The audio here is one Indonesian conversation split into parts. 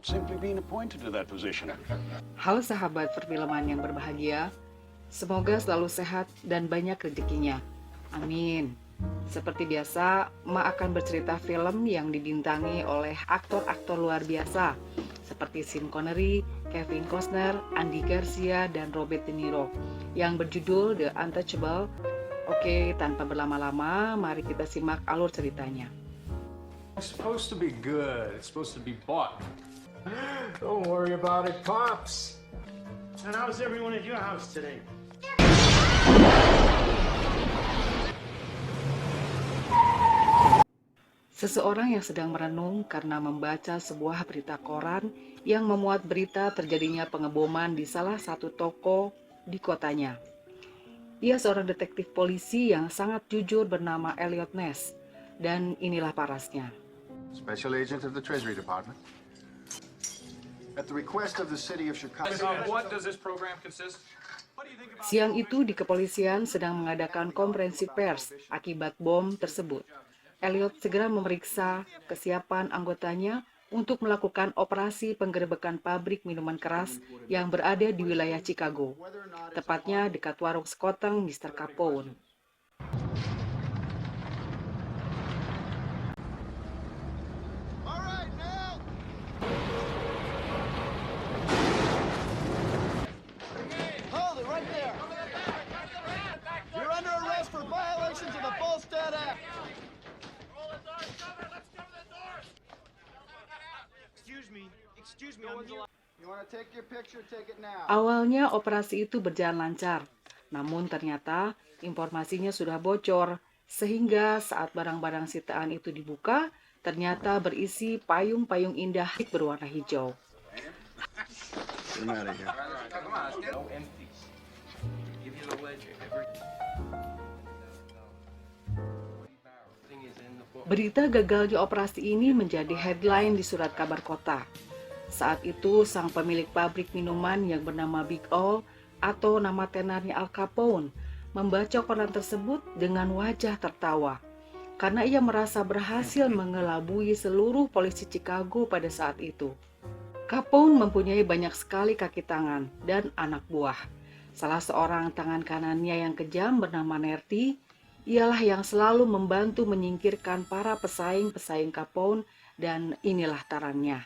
simply being appointed to that position. Halo sahabat perfilman yang berbahagia, semoga selalu sehat dan banyak rezekinya. Amin. Seperti biasa, Ma akan bercerita film yang dibintangi oleh aktor-aktor luar biasa seperti Sean Connery, Kevin Costner, Andy Garcia, dan Robert De Niro yang berjudul The Untouchable. Oke, tanpa berlama-lama, mari kita simak alur ceritanya. It's supposed to be good. It's supposed to be bought. Don't worry about it, Pops. And how's everyone at your house today? Seseorang yang sedang merenung karena membaca sebuah berita koran yang memuat berita terjadinya pengeboman di salah satu toko di kotanya. Ia seorang detektif polisi yang sangat jujur bernama Elliot Ness, dan inilah parasnya. Special agent of the Treasury Department. At the request of the city of Chicago. What does this program consist? Siang itu di kepolisian sedang mengadakan konferensi pers akibat bom tersebut. Elliot segera memeriksa kesiapan anggotanya untuk melakukan operasi penggerebekan pabrik minuman keras yang berada di wilayah Chicago, tepatnya dekat warung sekoteng Mr. Capone. Hold it right there. You're under arrest for violations of the Volstead Act. Excuse me, You want to take your picture? Take it now. Awalnya operasi itu berjalan lancar, namun ternyata informasinya sudah bocor, sehingga saat barang-barang sitaan itu dibuka, ternyata berisi payung-payung indah berwarna hijau. Berita gagalnya operasi ini menjadi headline di surat kabar kota. Saat itu, sang pemilik pabrik minuman yang bernama Big Al atau nama tenarnya Al Capone membaca koran tersebut dengan wajah tertawa karena ia merasa berhasil mengelabui seluruh polisi Chicago pada saat itu. Capone mempunyai banyak sekali kaki tangan dan anak buah. Salah seorang tangan kanannya yang kejam bernama Nerty ialah yang selalu membantu menyingkirkan para pesaing-pesaing Capone, dan inilah tarannya.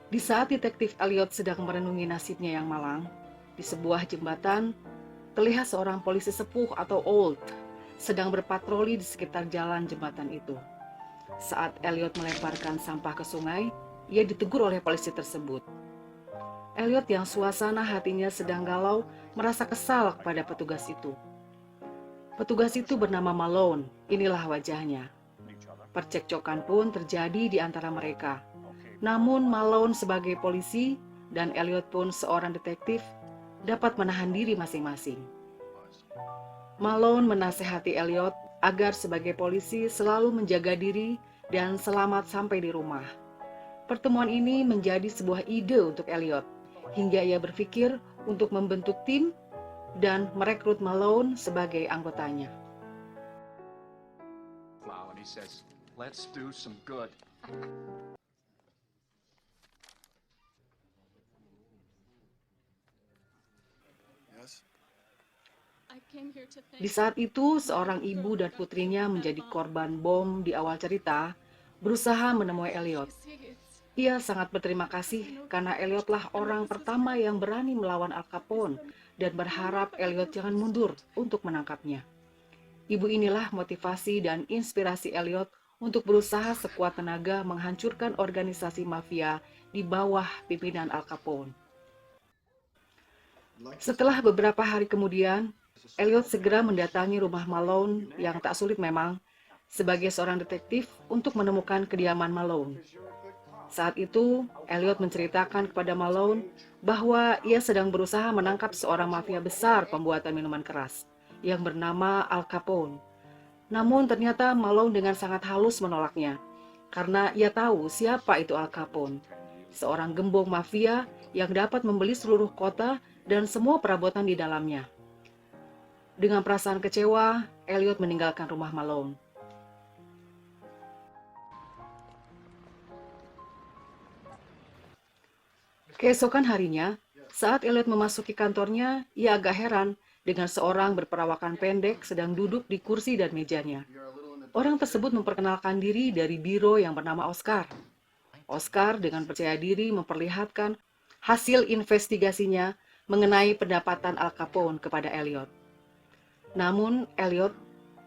Di saat detektif Elliot sedang merenungi nasibnya yang malang, di sebuah jembatan, terlihat seorang polisi sepuh atau old sedang berpatroli di sekitar jalan jembatan itu. Saat Elliot melemparkan sampah ke sungai, ia ditegur oleh polisi tersebut. Elliot yang suasana hatinya sedang galau merasa kesal kepada petugas itu. Petugas itu bernama Malone, inilah wajahnya. Percekcokan pun terjadi di antara mereka. Namun Malone sebagai polisi dan Elliot pun seorang detektif dapat menahan diri masing-masing. Malone menasehati Elliot agar sebagai polisi selalu menjaga diri dan selamat sampai di rumah. Pertemuan ini menjadi sebuah ide untuk Elliot, hingga ia berpikir untuk membentuk tim dan merekrut Malone sebagai anggotanya. And he says, let's do some good. Di saat itu, seorang ibu dan putrinya menjadi korban bom di awal cerita, berusaha menemui Elliot. Ia sangat berterima kasih karena Elliotlah orang pertama yang berani melawan Al Capone dan berharap Elliot jangan mundur untuk menangkapnya. Ibu inilah motivasi dan inspirasi Elliot untuk berusaha sekuat tenaga menghancurkan organisasi mafia di bawah pimpinan Al Capone. Setelah beberapa hari kemudian, Elliot segera mendatangi rumah Malone yang tak sulit memang sebagai seorang detektif untuk menemukan kediaman Malone. Saat itu, Elliot menceritakan kepada Malone bahwa ia sedang berusaha menangkap seorang mafia besar pembuatan minuman keras yang bernama Al Capone. Namun ternyata Malone dengan sangat halus menolaknya karena ia tahu siapa itu Al Capone, seorang gembong mafia yang dapat membeli seluruh kota dan semua perabotan di dalamnya. Dengan perasaan kecewa, Elliot meninggalkan rumah Malone. Keesokan harinya, saat Elliot memasuki kantornya, ia agak heran dengan seorang berperawakan pendek sedang duduk di kursi dan mejanya. Orang tersebut memperkenalkan diri dari biro yang bernama Oscar. Oscar dengan percaya diri memperlihatkan hasil investigasinya mengenai pendapatan Al Capone kepada Elliot. Namun Elliot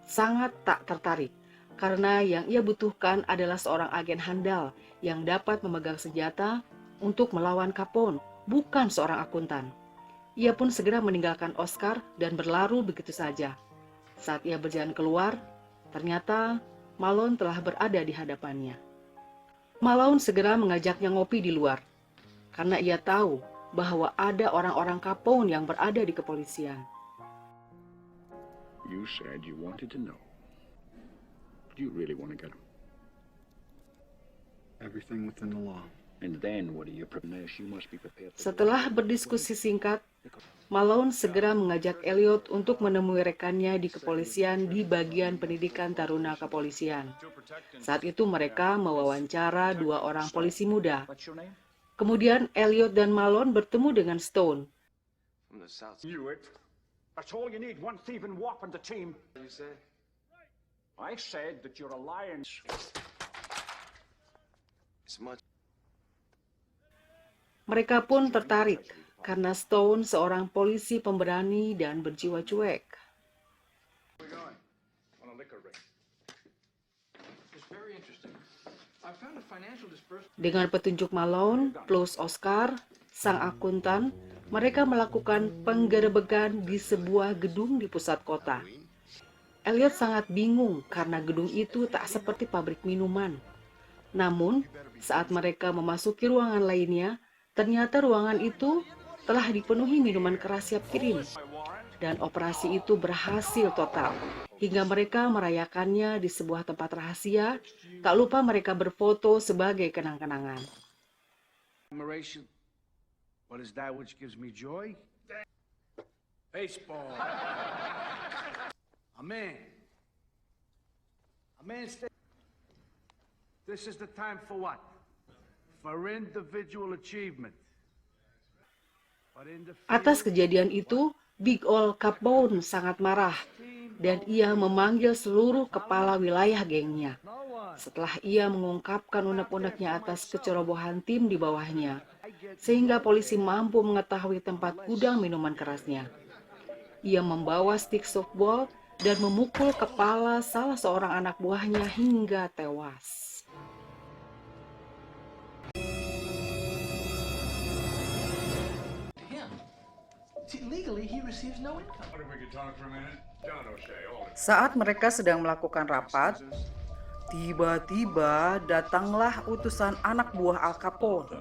sangat tak tertarik karena yang ia butuhkan adalah seorang agen handal yang dapat memegang senjata untuk melawan Capone, bukan seorang akuntan. Ia pun segera meninggalkan Oscar dan berlaru begitu saja. Saat ia berjalan keluar, ternyata Malone telah berada di hadapannya. Malone segera mengajaknya ngopi di luar, karena ia tahu bahwa ada orang-orang Capone yang berada di kepolisian. You said you wanted to know. Do you really want to get him? Everything within the law. And then what do you prepare? You must be prepared. Setelah berdiskusi singkat, Malone segera mengajak Elliot untuk menemui rekannya di kepolisian di bagian pendidikan taruna kepolisian. Saat itu mereka mewawancara dua orang polisi muda. Kemudian Elliot dan Malone bertemu dengan Stone. Knew it. That's all you need, one thieving wop on the team. I said that you're a lion. Mereka pun tertarik karena Stone seorang polisi pemberani dan berjiwa cuek. On a liquor ring. It's very interesting. I found a financial disbursement. Dengan petunjuk Malone plus Oscar, sang akuntan, mereka melakukan penggerebekan di sebuah gedung di pusat kota. Elliot sangat bingung karena gedung itu tak seperti pabrik minuman. Namun, saat mereka memasuki ruangan lainnya, ternyata ruangan itu telah dipenuhi minuman keras siap kirim. Dan operasi itu berhasil total, hingga mereka merayakannya di sebuah tempat rahasia. Tak lupa mereka berfoto sebagai kenang-kenangan. Admiration. What is that which gives me joy? Baseball. A man. This is the time for what? For individual achievement. But in the Atas kejadian itu, Big Ol Capone sangat marah dan ia memanggil seluruh kepala wilayah gengnya. Setelah ia mengungkapkan unek-uneknya atas kecerobohan tim di bawahnya, sehingga polisi mampu mengetahui tempat gudang minuman kerasnya. Ia membawa stik softball dan memukul kepala salah seorang anak buahnya hingga tewas. Legally, he receives no income. What if we could talk for a minute? John O'Shea, hold it. Saat mereka sedang melakukan rapat, tiba-tiba datanglah utusan anak buah Al Capone.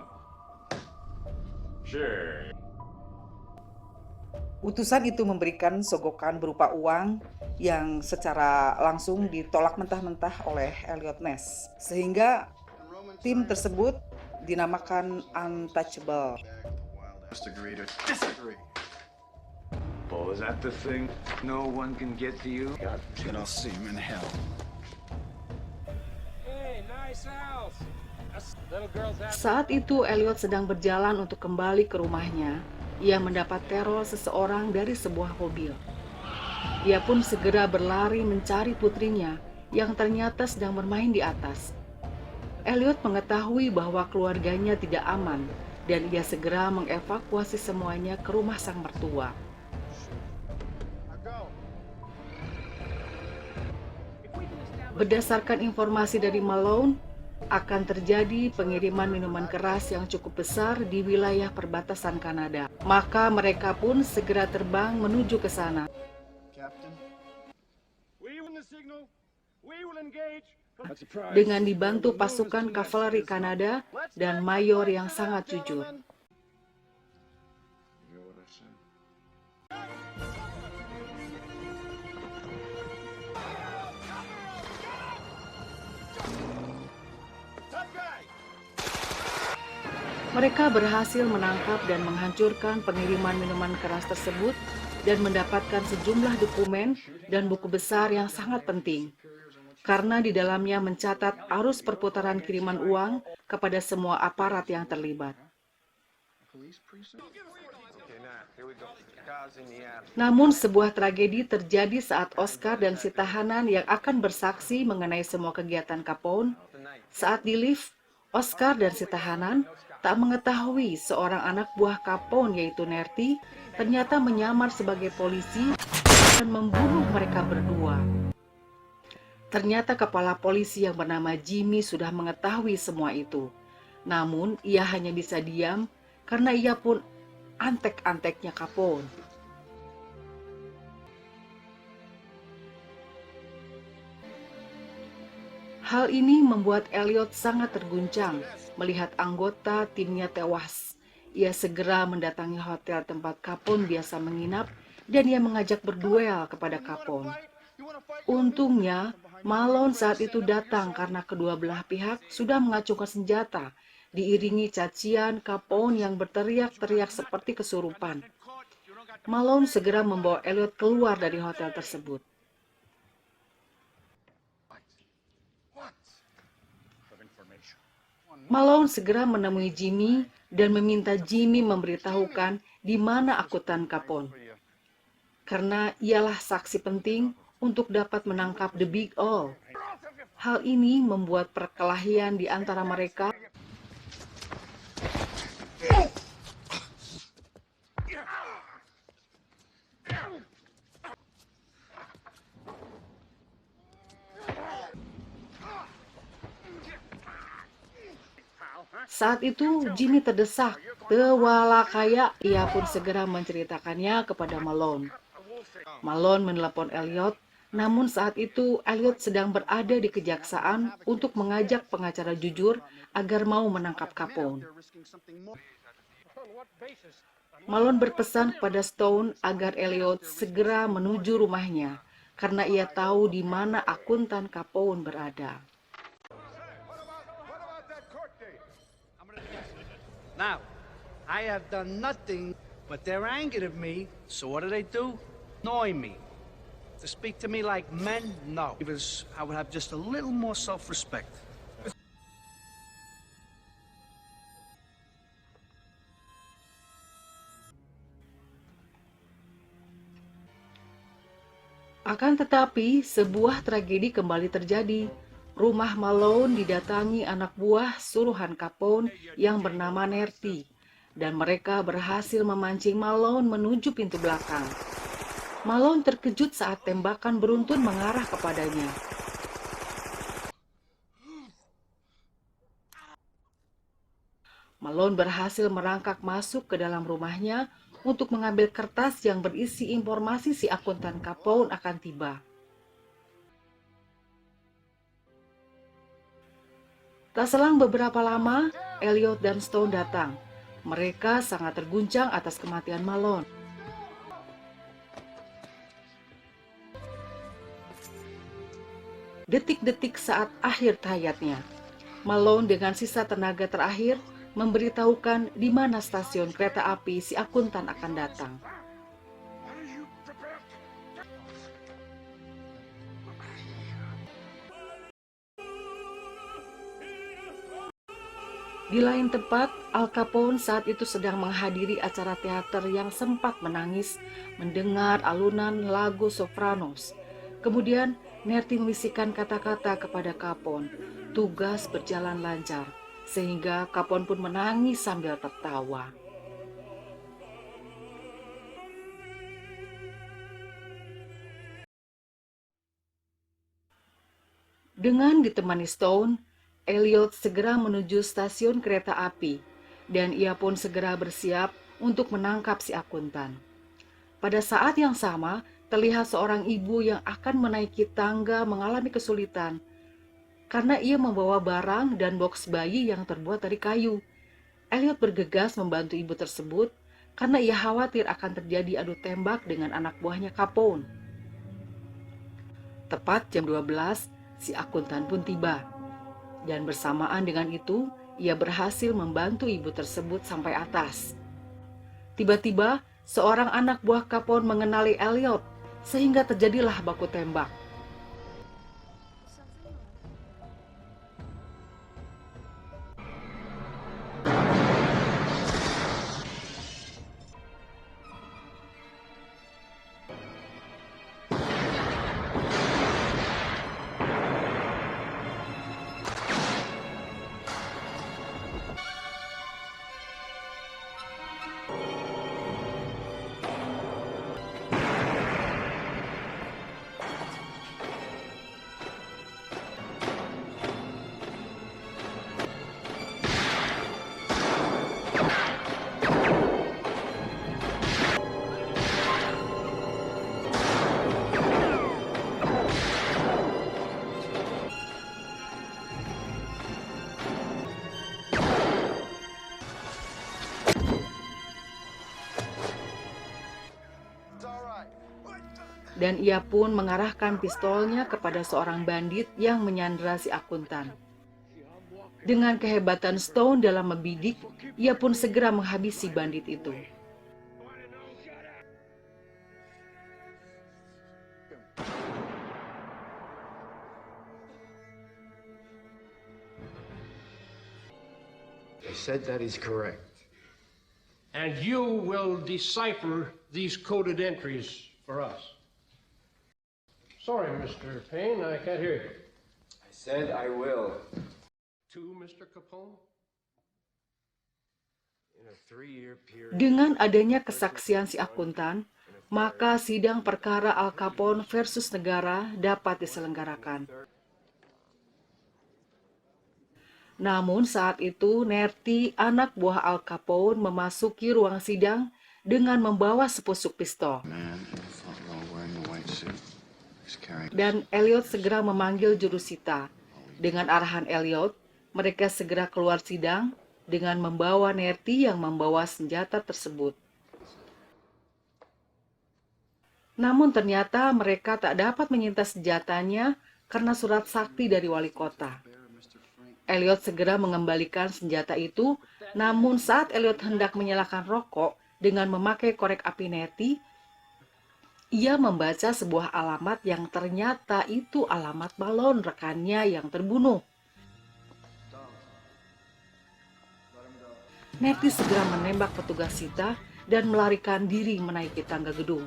Sure. Utusan itu memberikan sogokan berupa uang yang secara langsung ditolak mentah-mentah oleh Elliot Ness, sehingga tim tersebut dinamakan Untouchable. Must agree to disagree. Oh, is that the thing? No one can get to you? Then I'll see him in hell. Hey, nice house. Little girl's house. Saat itu Elliot sedang berjalan untuk kembali ke rumahnya. Ia mendapat teror seseorang dari sebuah mobil. Ia pun segera berlari mencari putrinya yang ternyata sedang bermain di atas. Elliot mengetahui bahwa keluarganya tidak aman dan ia segera mengevakuasi semuanya ke rumah sang mertua. Berdasarkan informasi dari Malone, akan terjadi pengiriman minuman keras yang cukup besar di wilayah perbatasan Kanada. Maka mereka pun segera terbang menuju ke sana. Captain? We win the signal. We will engage. Dengan dibantu pasukan kavaleri Kanada dan mayor yang sangat jujur. Mereka berhasil menangkap dan menghancurkan pengiriman minuman keras tersebut dan mendapatkan sejumlah dokumen dan buku besar yang sangat penting. Karena di dalamnya mencatat arus perputaran kiriman uang kepada semua aparat yang terlibat. Namun sebuah tragedi terjadi saat Oscar dan si tahanan yang akan bersaksi mengenai semua kegiatan Capone. Saat di lift, Oscar dan si tahanan tak mengetahui seorang anak buah Capone yaitu Nerti ternyata menyamar sebagai polisi dan membunuh mereka berdua. Ternyata kepala polisi yang bernama Jimmy sudah mengetahui semua itu. Namun ia hanya bisa diam karena ia pun antek-anteknya Capone. Hal ini membuat Elliot sangat terguncang melihat anggota timnya tewas. Ia segera mendatangi hotel tempat Capone biasa menginap dan ia mengajak berduel kepada Capone. Untungnya, Malone saat itu datang karena kedua belah pihak sudah mengacungkan senjata, diiringi cacian Capone yang berteriak-teriak seperti kesurupan. Malone segera membawa Elliot keluar dari hotel tersebut. Malone segera menemui Jimmy dan meminta Jimmy memberitahukan di mana akuntan Capone. Karena ialah saksi penting untuk dapat menangkap The Big Al. Hal ini membuat perkelahian di antara mereka. Saat itu Jimmy terdesak, kaya ia pun segera menceritakannya kepada Malone. Malone menelepon Elliot, namun saat itu Elliot sedang berada di kejaksaan untuk mengajak pengacara jujur agar mau menangkap Capone. Malone berpesan kepada Stone agar Elliot segera menuju rumahnya karena ia tahu di mana akuntan Capone berada. Now, I have done nothing, but they're angered at me, so what do? Annoy me. To speak to me like men? No. Because I would have just a little more self-respect. Akan tetapi, sebuah tragedi kembali terjadi. Rumah Malone didatangi anak buah suruhan Capone yang bernama Nerti, dan mereka berhasil memancing Malone menuju pintu belakang. Malone terkejut saat tembakan beruntun mengarah kepadanya. Malone berhasil merangkak masuk ke dalam rumahnya untuk mengambil kertas yang berisi informasi si akuntan Capone akan tiba. Tak selang beberapa lama, Elliot dan Stone datang. Mereka sangat terguncang atas kematian Malone. Detik-detik saat akhir hayatnya, Malone dengan sisa tenaga terakhir memberitahukan di mana stasiun kereta api si akuntan akan datang. Di lain tempat, Al Capone saat itu sedang menghadiri acara teater yang sempat menangis mendengar alunan lagu Sopranos. Kemudian, Nerti membisikkan kata-kata kepada Capone, tugas berjalan lancar, sehingga Capone pun menangis sambil tertawa. Dengan ditemani Stone, Elliot segera menuju stasiun kereta api, dan ia pun segera bersiap untuk menangkap si akuntan. Pada saat yang sama, terlihat seorang ibu yang akan menaiki tangga mengalami kesulitan, karena ia membawa barang dan boks bayi yang terbuat dari kayu. Elliot bergegas membantu ibu tersebut, karena ia khawatir akan terjadi adu tembak dengan anak buahnya Capone. Tepat jam 12, si akuntan pun tiba. Dan bersamaan dengan itu, ia berhasil membantu ibu tersebut sampai atas. Tiba-tiba, seorang anak buah Capone mengenali Elliot, sehingga terjadilah baku tembak. dan ia pun mengarahkan pistolnya kepada seorang bandit yang menyandera si akuntan. Dengan kehebatan Stone dalam membidik, ia pun segera menghabisi bandit itu. They said that is correct. And you will decipher these coded entries for us. Sorry, Mr. Payne, I can't hear you. I said I will. To Mr. Capone? In a 3-year period. Dengan adanya kesaksian si akuntan, maka sidang perkara Al Capone versus negara dapat diselenggarakan. Namun saat itu Nerti, anak buah Al Capone, memasuki ruang sidang dengan membawa sepusuk pistol. Dan Elliot segera memanggil jurusita. Dengan arahan Elliot, mereka segera keluar sidang dengan membawa Nerti yang membawa senjata tersebut. Namun ternyata mereka tak dapat menyintas senjatanya karena surat sakti dari wali kota. Elliot segera mengembalikan senjata itu, namun saat Elliot hendak menyalakan rokok dengan memakai korek api Nerti, ia membaca sebuah alamat yang ternyata itu alamat balon rekannya yang terbunuh. Nerti segera menembak petugas sita dan melarikan diri menaiki tangga gedung.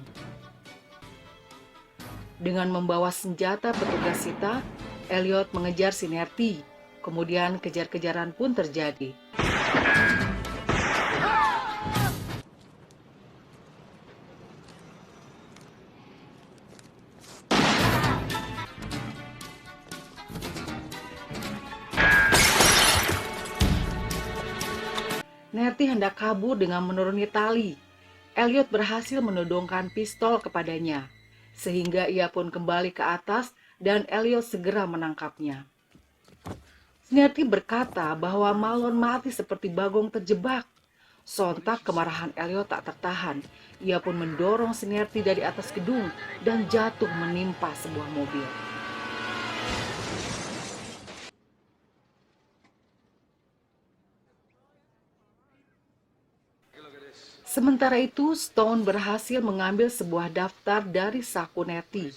Dengan membawa senjata petugas sita, Elliot mengejar si Nerti. Kemudian kejar-kejaran pun terjadi. Nerti hendak kabur dengan menuruni tali. Elliot berhasil menodongkan pistol kepadanya, sehingga ia pun kembali ke atas dan Elliot segera menangkapnya. Nerti berkata bahwa Malone mati seperti bagong terjebak. Sontak kemarahan Elliot tak tertahan. Ia pun mendorong Nerti dari atas gedung dan jatuh menimpa sebuah mobil. Sementara itu, Stone berhasil mengambil sebuah daftar dari saku Nerti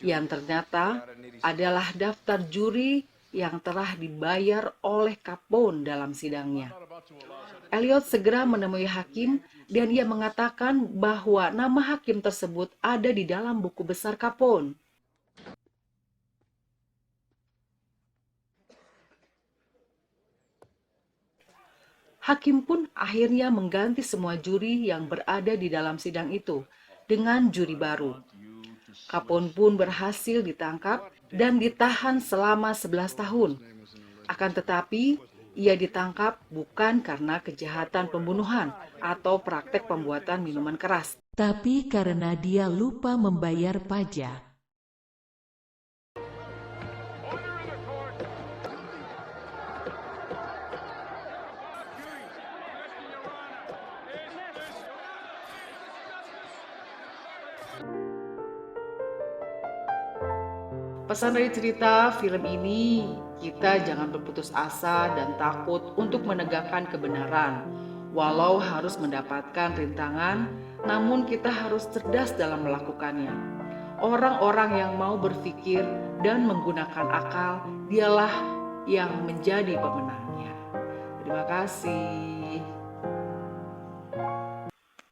yang ternyata adalah daftar juri yang telah dibayar oleh Capone dalam sidangnya. Elliot segera menemui hakim dan ia mengatakan bahwa nama hakim tersebut ada di dalam buku besar Capone. Hakim pun akhirnya mengganti semua juri yang berada di dalam sidang itu dengan juri baru. Capone pun berhasil ditangkap dan ditahan selama 11 tahun. Akan tetapi, ia ditangkap bukan karena kejahatan pembunuhan atau praktek pembuatan minuman keras, tapi karena dia lupa membayar pajak. Pesan dari cerita film ini, kita jangan berputus asa dan takut untuk menegakkan kebenaran. Walau harus mendapatkan rintangan, namun kita harus cerdas dalam melakukannya. Orang-orang yang mau berpikir dan menggunakan akal, dialah yang menjadi pemenangnya. Terima kasih.